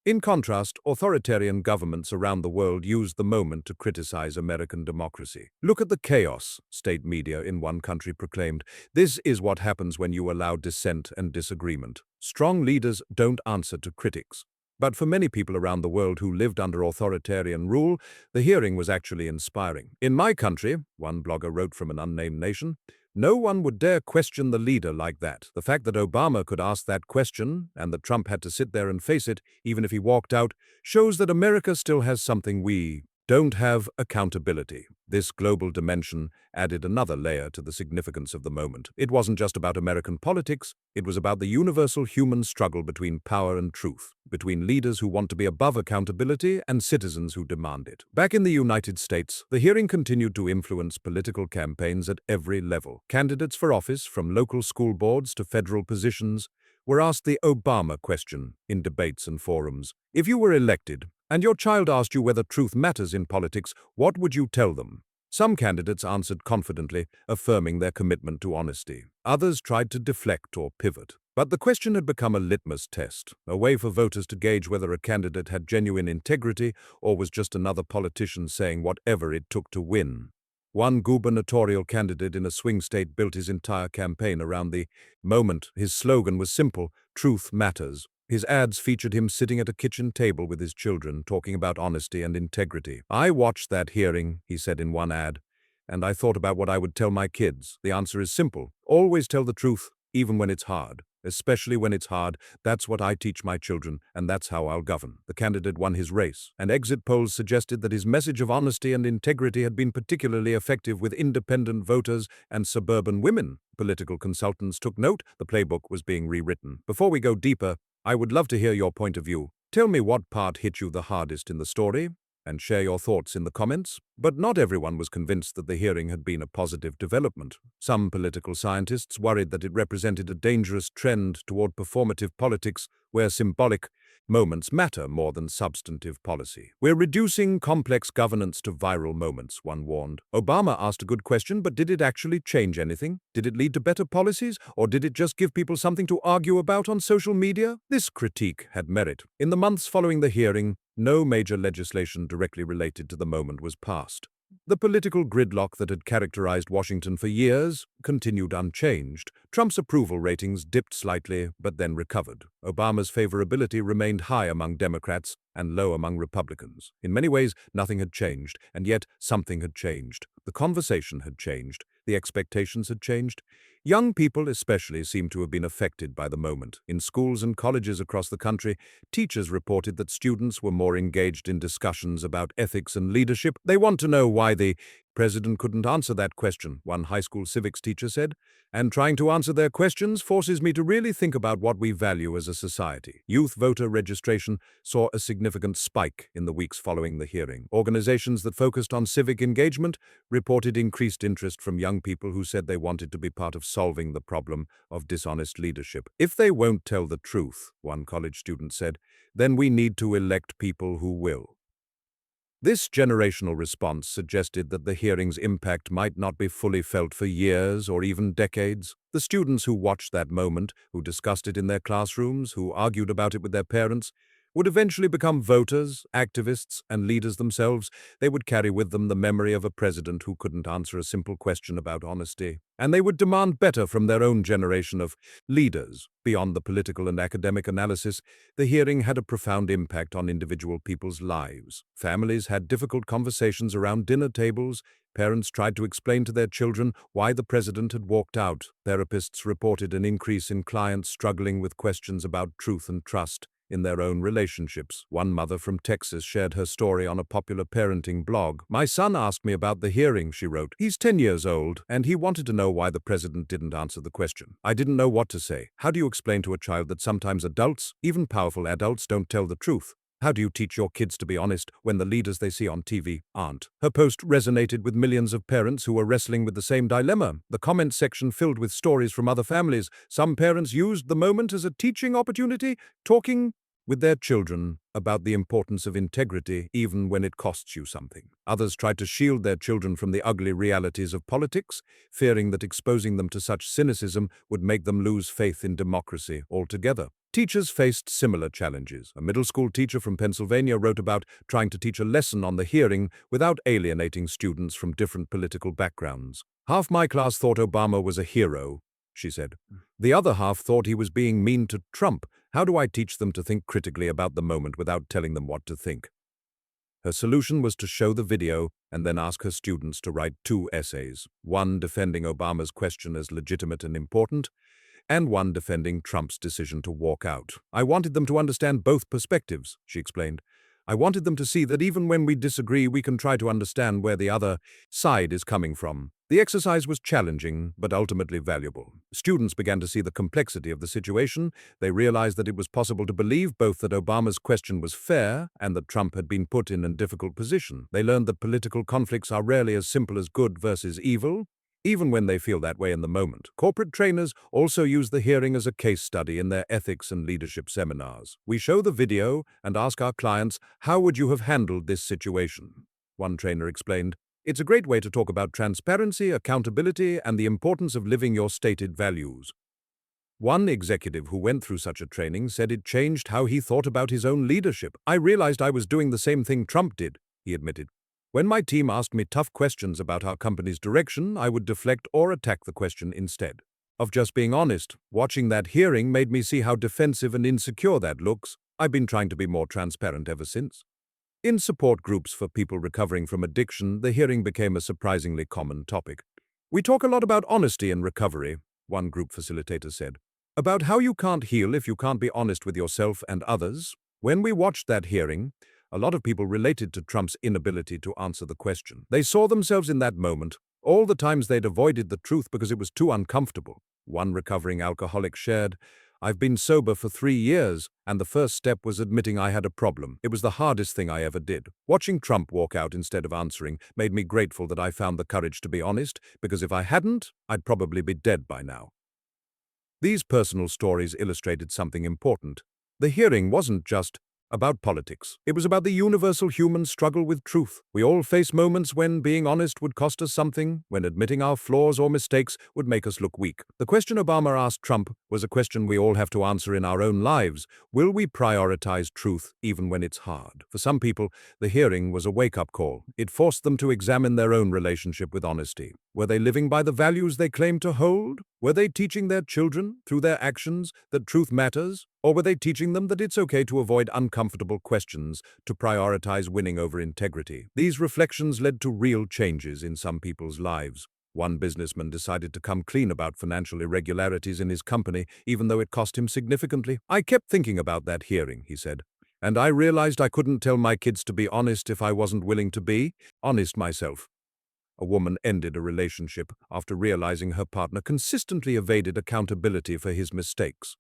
In contrast, authoritarian governments around the world used the moment to criticize American democracy. "Look at the chaos," state media in one country proclaimed. "This is what happens when you allow dissent and disagreement." Strong leaders don't answer to critics. But for many people around the world who lived under authoritarian rule, the hearing was actually inspiring. "In my country," one blogger wrote from an unnamed nation, "no one would dare question the leader like that. The fact that Obama could ask that question, and that Trump had to sit there and face it, even if he walked out, shows that America still has something we don't have: accountability." This global dimension added another layer to the significance of the moment. It wasn't just about American politics, it was about the universal human struggle between power and truth, between leaders who want to be above accountability and citizens who demand it. Back in the United States, the hearing continued to influence political campaigns at every level. Candidates for office, from local school boards to federal positions, were asked the Obama question in debates and forums. If you were elected, and your child asked you whether truth matters in politics, what would you tell them? Some candidates answered confidently, affirming their commitment to honesty. Others tried to deflect or pivot. But the question had become a litmus test, a way for voters to gauge whether a candidate had genuine integrity or was just another politician saying whatever it took to win. One gubernatorial candidate in a swing state built his entire campaign around the moment. His slogan was simple: "Truth matters." His ads featured him sitting at a kitchen table with his children, talking about honesty and integrity. "I watched that hearing," he said in one ad, "and I thought about what I would tell my kids. The answer is simple: always tell the truth, even when it's hard. Especially when it's hard. That's what I teach my children, and that's how I'll govern." The candidate won his race, and exit polls suggested that his message of honesty and integrity had been particularly effective with independent voters and suburban women. Political consultants took note. The playbook was being rewritten. Before we go deeper, I would love to hear your point of view. Tell me what part hit you the hardest in the story, and share your thoughts in the comments. But not everyone was convinced that the hearing had been a positive development. Some political scientists worried that it represented a dangerous trend toward performative politics, where symbolic moments matter more than substantive policy. "We're reducing complex governance to viral moments," one warned. Obama asked a good question, but did it actually change anything? Did it lead to better policies, or did it just give people something to argue about on social media? This critique had merit. In the months following the hearing, no major legislation directly related to the moment was passed. The political gridlock that had characterized Washington for years continued unchanged. Trump's approval ratings dipped slightly, but then recovered. Obama's favorability remained high among Democrats and low among Republicans. In many ways, nothing had changed, and yet something had changed. The conversation had changed. The expectations had changed. Young people especially seemed to have been affected by the moment. In schools and colleges across the country, teachers reported that students were more engaged in discussions about ethics and leadership. "They want to know why the president couldn't answer that question," one high school civics teacher said. "And trying to answer their questions forces me to really think about what we value as a society." Youth voter registration saw a significant spike in the weeks following the hearing. Organizations that focused on civic engagement reported increased interest from young people who said they wanted to be part of solving the problem of dishonest leadership. "If they won't tell the truth," one college student said, "then we need to elect people who will." This generational response suggested that the hearing's impact might not be fully felt for years or even decades. The students who watched that moment, who discussed it in their classrooms, who argued about it with their parents, would eventually become voters, activists, and leaders themselves. They would carry with them the memory of a president who couldn't answer a simple question about honesty. And they would demand better from their own generation of leaders. Beyond the political and academic analysis, the hearing had a profound impact on individual people's lives. Families had difficult conversations around dinner tables. Parents tried to explain to their children why the president had walked out. Therapists reported an increase in clients struggling with questions about truth and trust in their own relationships. One mother from Texas shared her story on a popular parenting blog. "My son asked me about the hearing," she wrote. "He's 10 years old, and he wanted to know why the president didn't answer the question. I didn't know what to say. How do you explain to a child that sometimes adults, even powerful adults, don't tell the truth? How do you teach your kids to be honest when the leaders they see on TV aren't?" Her post resonated with millions of parents who were wrestling with the same dilemma. The comment section filled with stories from other families. Some parents used the moment as a teaching opportunity, talking with their children about the importance of integrity even when it costs you something. Others tried to shield their children from the ugly realities of politics, fearing that exposing them to such cynicism would make them lose faith in democracy altogether. Teachers faced similar challenges. A middle school teacher from Pennsylvania wrote about trying to teach a lesson on the hearing without alienating students from different political backgrounds. "Half my class thought Obama was a hero," she said. "The other half thought he was being mean to Trump. How do I teach them to think critically about the moment without telling them what to think?" Her solution was to show the video and then ask her students to write 2 essays, one defending Obama's question as legitimate and important, and one defending Trump's decision to walk out. "I wanted them to understand both perspectives," she explained. "I wanted them to see that even when we disagree, we can try to understand where the other side is coming from." The exercise was challenging, but ultimately valuable. Students began to see the complexity of the situation. They realized that it was possible to believe both that Obama's question was fair and that Trump had been put in a difficult position. They learned that political conflicts are rarely as simple as good versus evil, even when they feel that way in the moment. Corporate trainers also use the hearing as a case study in their ethics and leadership seminars. "We show the video and ask our clients, how would you have handled this situation?" One trainer explained, "It's a great way to talk about transparency, accountability, and the importance of living your stated values." One executive who went through such a training said it changed how he thought about his own leadership. "I realized I was doing the same thing Trump did," he admitted. "When my team asked me tough questions about our company's direction, I would deflect or attack the question instead of just being honest. Watching that hearing made me see how defensive and insecure that looks. I've been trying to be more transparent ever since." In support groups for people recovering from addiction, the hearing became a surprisingly common topic. "We talk a lot about honesty in recovery," one group facilitator said. "About how you can't heal if you can't be honest with yourself and others." When we watched that hearing, a lot of people related to Trump's inability to answer the question. They saw themselves in that moment, all the times they'd avoided the truth because it was too uncomfortable. One recovering alcoholic shared, "I've been sober for 3 years, and the first step was admitting I had a problem. It was the hardest thing I ever did. Watching Trump walk out instead of answering made me grateful that I found the courage to be honest, because if I hadn't, I'd probably be dead by now." These personal stories illustrated something important. The hearing wasn't just about politics. It was about the universal human struggle with truth. We all face moments when being honest would cost us something, when admitting our flaws or mistakes would make us look weak. The question Obama asked Trump was a question we all have to answer in our own lives. Will we prioritize truth even when it's hard? For some people, the hearing was a wake-up call. It forced them to examine their own relationship with honesty. Were they living by the values they claimed to hold? Were they teaching their children, through their actions, that truth matters? Or were they teaching them that it's okay to avoid uncomfortable questions, to prioritize winning over integrity? These reflections led to real changes in some people's lives. One businessman decided to come clean about financial irregularities in his company, even though it cost him significantly. "I kept thinking about that hearing," he said, "and I realized I couldn't tell my kids to be honest if I wasn't willing to be honest myself." A woman ended a relationship after realizing her partner consistently evaded accountability for his mistakes.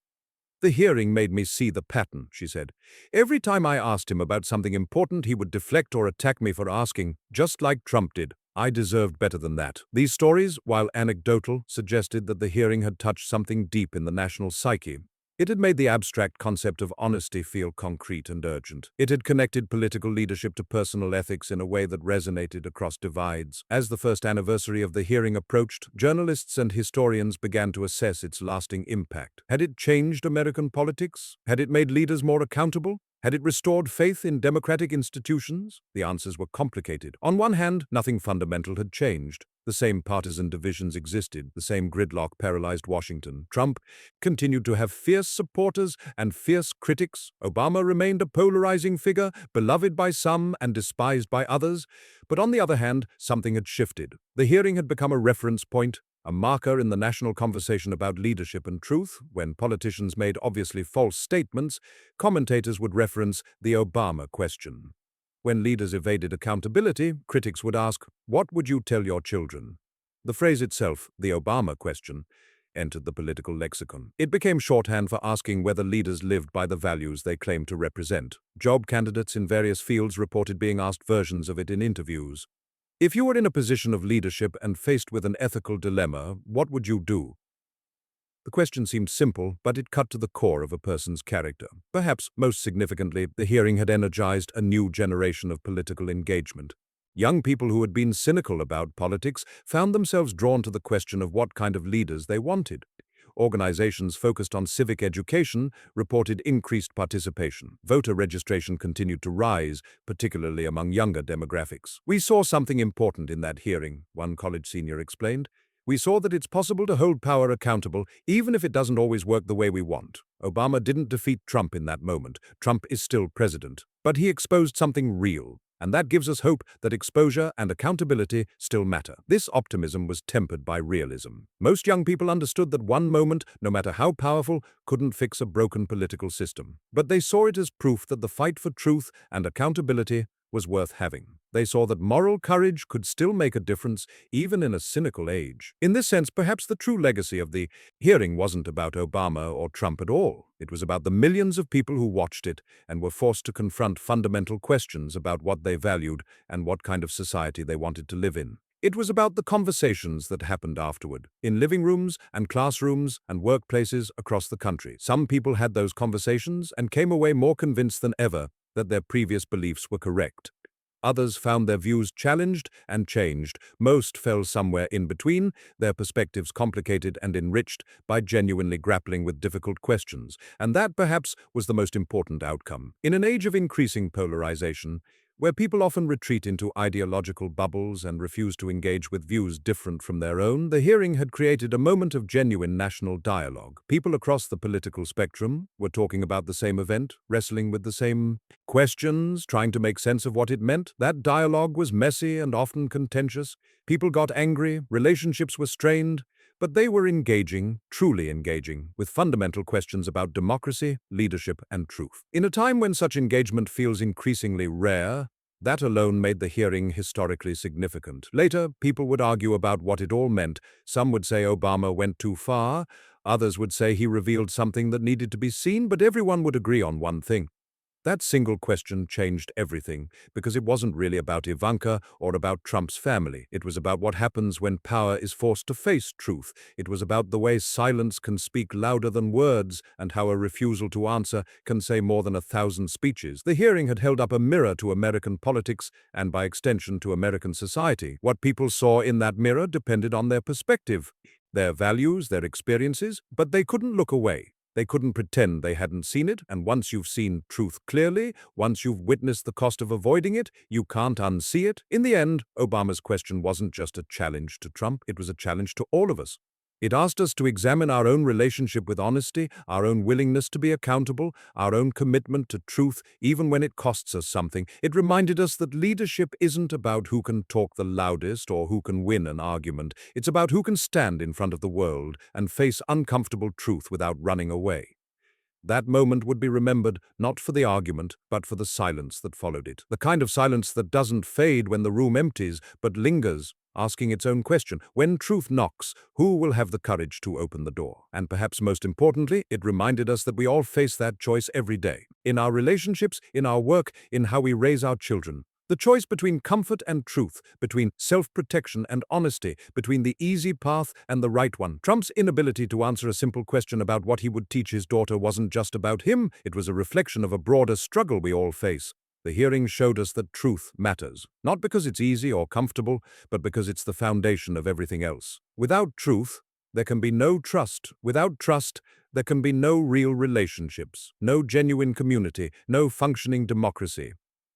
"The hearing made me see the pattern," she said. "Every time I asked him about something important, he would deflect or attack me for asking, just like Trump did. I deserved better than that." These stories, while anecdotal, suggested that the hearing had touched something deep in the national psyche. It had made the abstract concept of honesty feel concrete and urgent. It had connected political leadership to personal ethics in a way that resonated across divides. As the first anniversary of the hearing approached, journalists and historians began to assess its lasting impact. Had it changed American politics? Had it made leaders more accountable? Had it restored faith in democratic institutions? The answers were complicated. On one hand, nothing fundamental had changed. The same partisan divisions existed, the same gridlock paralyzed Washington. Trump continued to have fierce supporters and fierce critics. Obama remained a polarizing figure, beloved by some and despised by others. But on the other hand, something had shifted. The hearing had become a reference point, a marker in the national conversation about leadership and truth. When politicians made obviously false statements, commentators would reference the Obama question. When leaders evaded accountability, critics would ask, "What would you tell your children?" The phrase itself, the Obama question, entered the political lexicon. It became shorthand for asking whether leaders lived by the values they claimed to represent. Job candidates in various fields reported being asked versions of it in interviews. If you were in a position of leadership and faced with an ethical dilemma, what would you do? The question seemed simple, but it cut to the core of a person's character. Perhaps most significantly, the hearing had energized a new generation of political engagement. Young people who had been cynical about politics found themselves drawn to the question of what kind of leaders they wanted. Organizations focused on civic education reported increased participation. Voter registration continued to rise, particularly among younger demographics. "We saw something important in that hearing," one college senior explained. "We saw that it's possible to hold power accountable, even if it doesn't always work the way we want. Obama didn't defeat Trump in that moment. Trump is still president. But he exposed something real. And that gives us hope that exposure and accountability still matter." This optimism was tempered by realism. Most young people understood that one moment, no matter how powerful, couldn't fix a broken political system. But they saw it as proof that the fight for truth and accountability was worth having. They saw that moral courage could still make a difference, even in a cynical age. In this sense, perhaps the true legacy of the hearing wasn't about Obama or Trump at all. It was about the millions of people who watched it and were forced to confront fundamental questions about what they valued and what kind of society they wanted to live in. It was about the conversations that happened afterward, in living rooms and classrooms and workplaces across the country. Some people had those conversations and came away more convinced than ever that their previous beliefs were correct. Others found their views challenged and changed. Most fell somewhere in between, their perspectives complicated and enriched by genuinely grappling with difficult questions. And that, perhaps, was the most important outcome. In an age of increasing polarization, where people often retreat into ideological bubbles and refuse to engage with views different from their own, the hearing had created a moment of genuine national dialogue. People across the political spectrum were talking about the same event, wrestling with the same questions, trying to make sense of what it meant. That dialogue was messy and often contentious. People got angry, relationships were strained, but they were engaging, truly engaging, with fundamental questions about democracy, leadership, and truth. In a time when such engagement feels increasingly rare, that alone made the hearing historically significant. Later, people would argue about what it all meant. Some would say Obama went too far, others would say he revealed something that needed to be seen, but everyone would agree on one thing. That single question changed everything, because it wasn't really about Ivanka or about Trump's family. It was about what happens when power is forced to face truth. It was about the way silence can speak louder than words, and how a refusal to answer can say more than 1,000 speeches. The hearing had held up a mirror to American politics, and by extension to American society. What people saw in that mirror depended on their perspective, their values, their experiences, but they couldn't look away. They couldn't pretend they hadn't seen it, and once you've seen truth clearly, once you've witnessed the cost of avoiding it, you can't unsee it. In the end, Obama's question wasn't just a challenge to Trump, it was a challenge to all of us. It asked us to examine our own relationship with honesty, our own willingness to be accountable, our own commitment to truth, even when it costs us something. It reminded us that leadership isn't about who can talk the loudest or who can win an argument. It's about who can stand in front of the world and face uncomfortable truth without running away. That moment would be remembered not for the argument, but for the silence that followed it. The kind of silence that doesn't fade when the room empties, but lingers, asking its own question. When truth knocks, who will have the courage to open the door? And perhaps most importantly, it reminded us that we all face that choice every day. In our relationships, in our work, in how we raise our children. The choice between comfort and truth, between self-protection and honesty, between the easy path and the right one. Trump's inability to answer a simple question about what he would teach his daughter wasn't just about him, it was a reflection of a broader struggle we all face. The hearing showed us that truth matters, not because it's easy or comfortable, but because it's the foundation of everything else. Without truth, there can be no trust. Without trust, there can be no real relationships, no genuine community, no functioning democracy.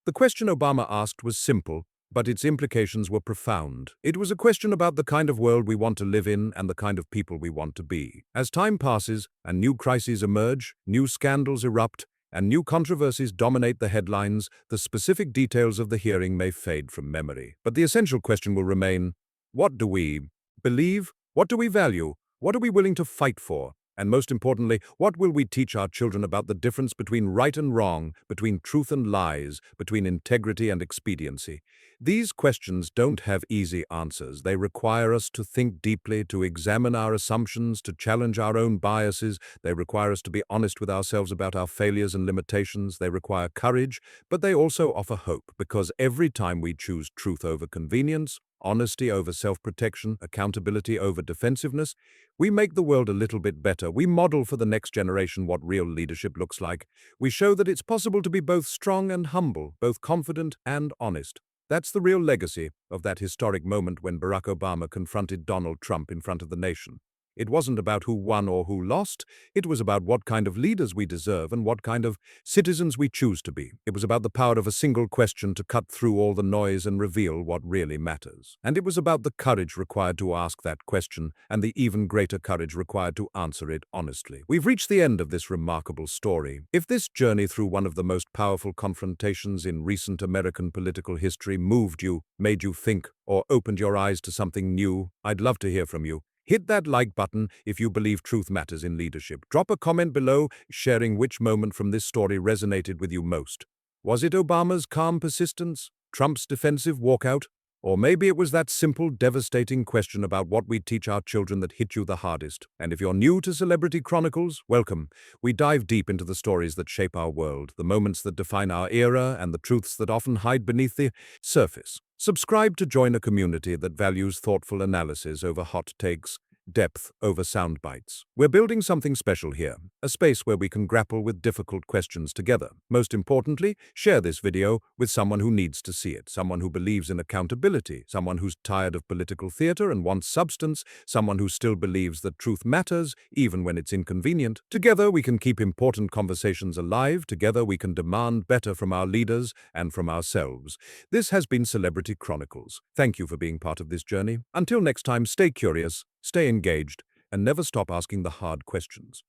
The question Obama asked was simple, but its implications were profound. It was a question about the kind of world we want to live in and the kind of people we want to be. As time passes and new crises emerge, new scandals erupt, and new controversies dominate the headlines, the specific details of the hearing may fade from memory. But the essential question will remain: what do we believe? What do we value? What are we willing to fight for? And most importantly, what will we teach our children about the difference between right and wrong, between truth and lies, between integrity and expediency? These questions don't have easy answers. They require us to think deeply, to examine our assumptions, to challenge our own biases. They require us to be honest with ourselves about our failures and limitations. They require courage, but they also offer hope, because every time we choose truth over convenience, honesty over self-protection, accountability over defensiveness, we make the world a little bit better. We model for the next generation what real leadership looks like. We show that it's possible to be both strong and humble, both confident and honest. That's the real legacy of that historic moment when Barack Obama confronted Donald Trump in front of the nation. It wasn't about who won or who lost. It was about what kind of leaders we deserve and what kind of citizens we choose to be. It was about the power of a single question to cut through all the noise and reveal what really matters. And it was about the courage required to ask that question and the even greater courage required to answer it honestly. We've reached the end of this remarkable story. If this journey through one of the most powerful confrontations in recent American political history moved you, made you think, or opened your eyes to something new, I'd love to hear from you. Hit that like button if you believe truth matters in leadership. Drop a comment below sharing which moment from this story resonated with you most. Was it Obama's calm persistence, Trump's defensive walkout, or maybe it was that simple, devastating question about what we teach our children that hit you the hardest? And if you're new to Celebrity Chronicles, welcome. We dive deep into the stories that shape our world, the moments that define our era, and the truths that often hide beneath the surface. Subscribe to join a community that values thoughtful analysis over hot takes, depth over sound bites. We're building something special here, a space where we can grapple with difficult questions together. Most importantly, share this video with someone who needs to see it, someone who believes in accountability, someone who's tired of political theater and wants substance, someone who still believes that truth matters, even when it's inconvenient. Together, we can keep important conversations alive. Together, we can demand better from our leaders and from ourselves. This has been Celebrity Chronicles. Thank you for being part of this journey. Until next time, stay curious, stay engaged, and never stop asking the hard questions.